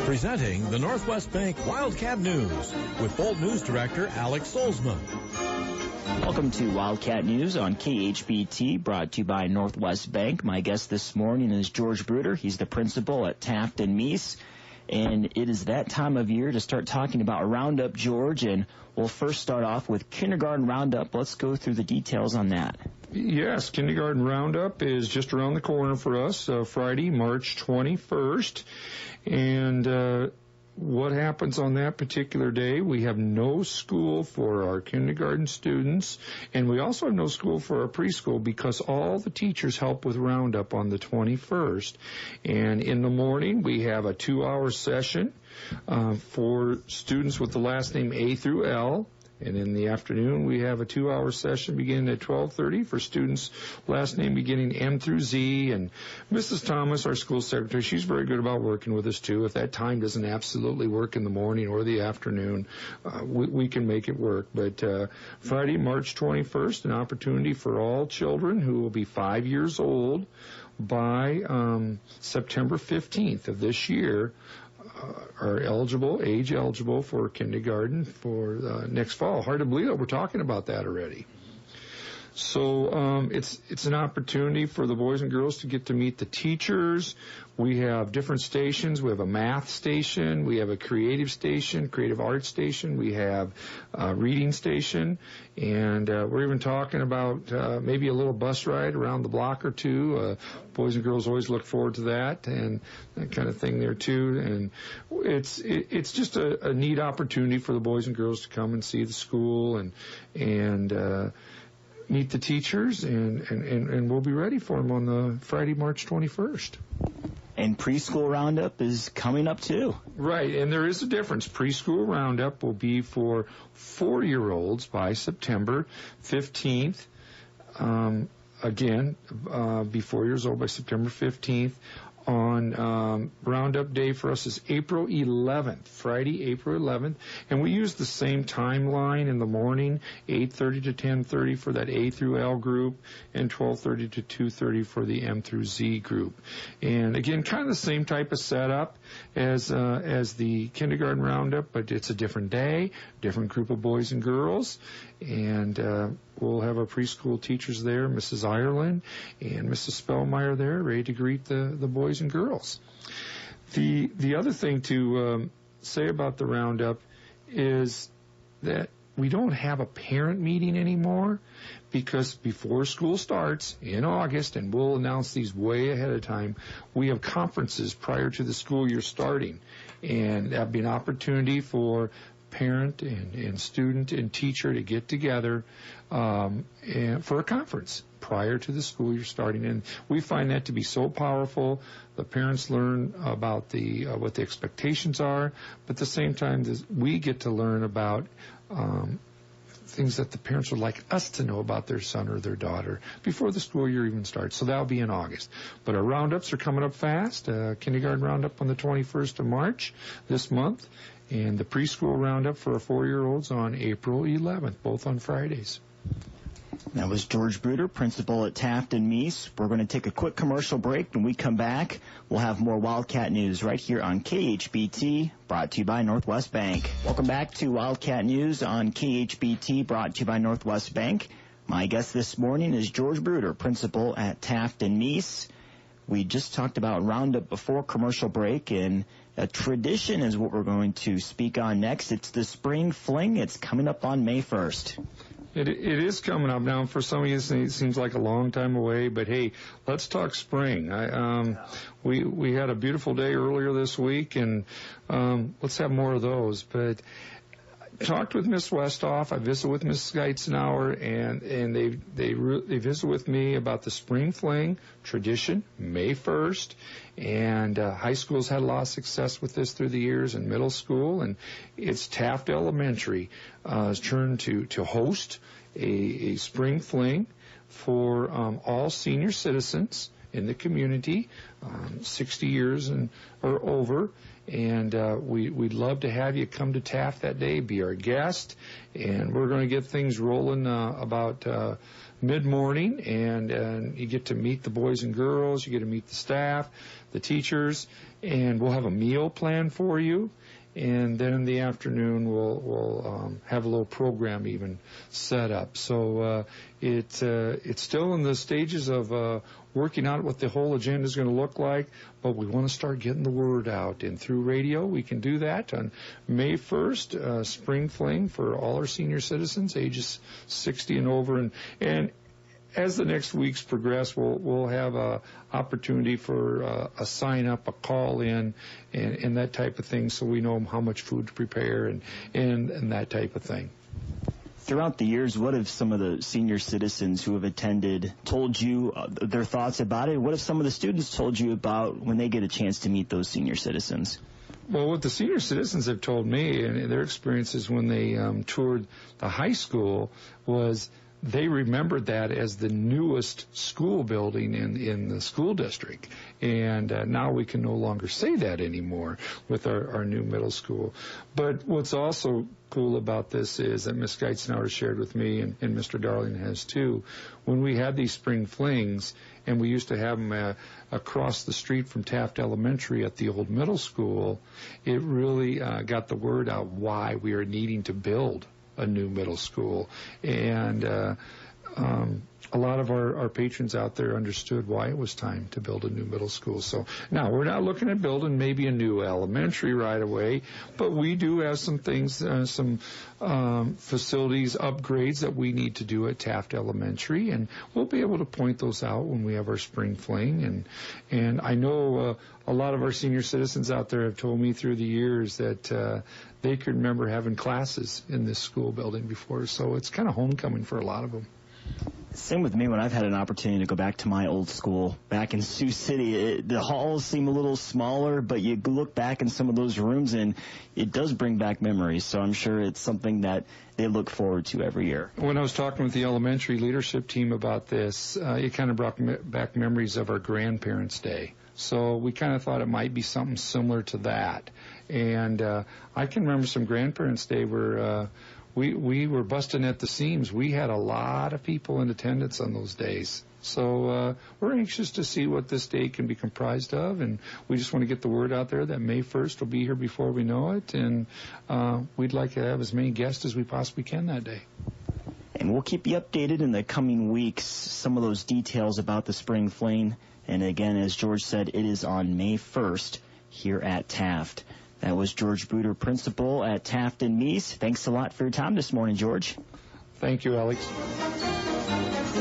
Presenting the Northwest Bank Wildcat News with Bolt News Director Alex Solsma. Welcome to Wildcat News on KHBT, brought to you by Northwest Bank. My guest this morning is George Bruder. He's the principal at Taft and Mease. And it is that time of year to start talking about Roundup, George. And we'll first start off with Kindergarten Roundup. Let's go through the details on that. Yes, Kindergarten Roundup is just around the corner for us, Friday, March 21st. And what happens on that particular day? We have no school for our kindergarten students, and we also have no school for our preschool because all the teachers help with Roundup on the 21st. And in the morning, we have a 2-hour session for students with the last name A through L. And in the afternoon, we have a 2-hour session beginning at 12:30 for students last name beginning M through Z. And Mrs. Thomas, our school secretary, she's very good about working with us, too. If that time doesn't absolutely work in the morning or the afternoon, we can make it work. But Friday, March 21st, an opportunity for all children who will be 5 years old by September 15th of this year are age eligible for kindergarten for next fall. Hard to believe that we're talking about that already. So it's an opportunity for the boys and girls to get to meet the teachers. We have different stations. We have a math station. We have a creative station, creative arts station. We have a reading station. And we're even talking about maybe a little bus ride around the block or two. Boys and girls always look forward to that and that kind of thing there, too. And it's just a neat opportunity for the boys and girls to come and see the school and meet the teachers, and we'll be ready for them on the Friday, March 21st. And preschool roundup is coming up, too. Right, and there is a difference. Preschool roundup will be for 4-year-olds by September 15th. Again, be 4 years old by September 15th. On Roundup Day for us is April 11th, Friday, April 11th. And we use the same timeline in the morning, 8:30 to 10:30 for that A through L group, and 12:30 to 2:30 for the M through Z group. And again, kind of the same type of setup as the kindergarten Roundup, but it's a different day, different group of boys and girls. And we'll have our preschool teachers there, Mrs. Ireland and Mrs. Spellmeyer there, ready to greet the boys and girls. The other thing to say about the Roundup is that we don't have a parent meeting anymore because before school starts in August, and we'll announce these way ahead of time, we have conferences prior to the school year starting. And that'll be an opportunity for parent and student and teacher to get together and for a conference prior to the school year starting. And we find that to be so powerful. The parents learn about what the expectations are, but at the same time, we get to learn about things that the parents would like us to know about their son or their daughter before the school year even starts. So that'll be in August. But our roundups are coming up fast. Kindergarten roundup on the 21st of March this month, and the preschool roundup for our 4-year-olds on April 11th, both on Fridays. That was George Bruder, principal at Taft and Mease. We're going to take a quick commercial break. When we come back, we'll have more Wildcat News right here on KHBT, brought to you by Northwest Bank. Welcome back to Wildcat News on KHBT, brought to you by Northwest Bank. My guest this morning is George Bruder, principal at Taft and Mease. We just talked about Roundup before commercial break, and a tradition is what we're going to speak on next. It's the Spring Fling. It's coming up on May 1st. It is coming up now. For some of you, it seems like a long time away, but hey, let's talk spring. We had a beautiful day earlier this week, and let's have more of those. But I talked with Miss Westhoff. I visited with Miss Geitzenauer, and they visited with me about the Spring Fling tradition, May 1st. And high school's had a lot of success with this through the years, and middle school, and it's Taft Elementary turned to host a spring fling for all senior citizens in the community, 60 years or over. And we'd love to have you come to Taft that day, be our guest, and we're going to get things rolling about mid-morning, and you get to meet the boys and girls, you get to meet the staff, the teachers, and we'll have a meal planned for you. And then in the afternoon, we'll have a little program even set up. So it's still in the stages of working out what the whole agenda is going to look like, but we want to start getting the word out. And through radio, we can do that on May 1st, Spring Fling for all our senior citizens, ages 60 and over. And as the next weeks progress, we'll have a opportunity for a sign up, a call in, and that type of thing, so we know how much food to prepare and that type of thing. Throughout the years, what have some of the senior citizens who have attended told you their thoughts about it? What have some of the students told you about when they get a chance to meet those senior citizens? Well, what the senior citizens have told me and their experiences when they toured the high school was they remembered that as the newest school building in the school district. And now we can no longer say that anymore with our new middle school. But what's also cool about this is that Ms. Geitzenauer shared with me, and Mr. Darling has too, when we had these spring flings, and we used to have them across the street from Taft Elementary at the old middle school, it really got the word out why we are needing to build a new middle school. And a lot of our patrons out there understood why it was time to build a new middle school. So now we're not looking at building maybe a new elementary right away, but we do have some things, some facilities upgrades that we need to do at Taft Elementary, and we'll be able to point those out when we have our spring fling. And I know a lot of our senior citizens out there have told me through the years that they can remember having classes in this school building before, so it's kind of homecoming for a lot of them. Same with me when I've had an opportunity to go back to my old school back in Sioux City. The halls seem a little smaller, but you look back in some of those rooms and it does bring back memories. So I'm sure it's something that they look forward to every year. When I was talking with the elementary leadership team about this, it kind of brought back memories of our grandparents' day. So we kind of thought it might be something similar to that. And I can remember some grandparents' day where we were busting at the seams. We had a lot of people in attendance on those days. So we're anxious to see what this day can be comprised of, and we just want to get the word out there that May 1st will be here before we know it, and we'd like to have as many guests as we possibly can that day. And we'll keep you updated in the coming weeks, some of those details about the spring fling. And again, as George said, it is on May 1st here at Taft. That was George Bruder, principal at Taft and Mease. Thanks a lot for your time this morning, George. Thank you, Alex.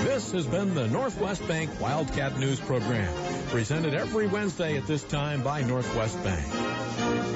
This has been the Northwest Bank Wildcat News Program, presented every Wednesday at this time by Northwest Bank.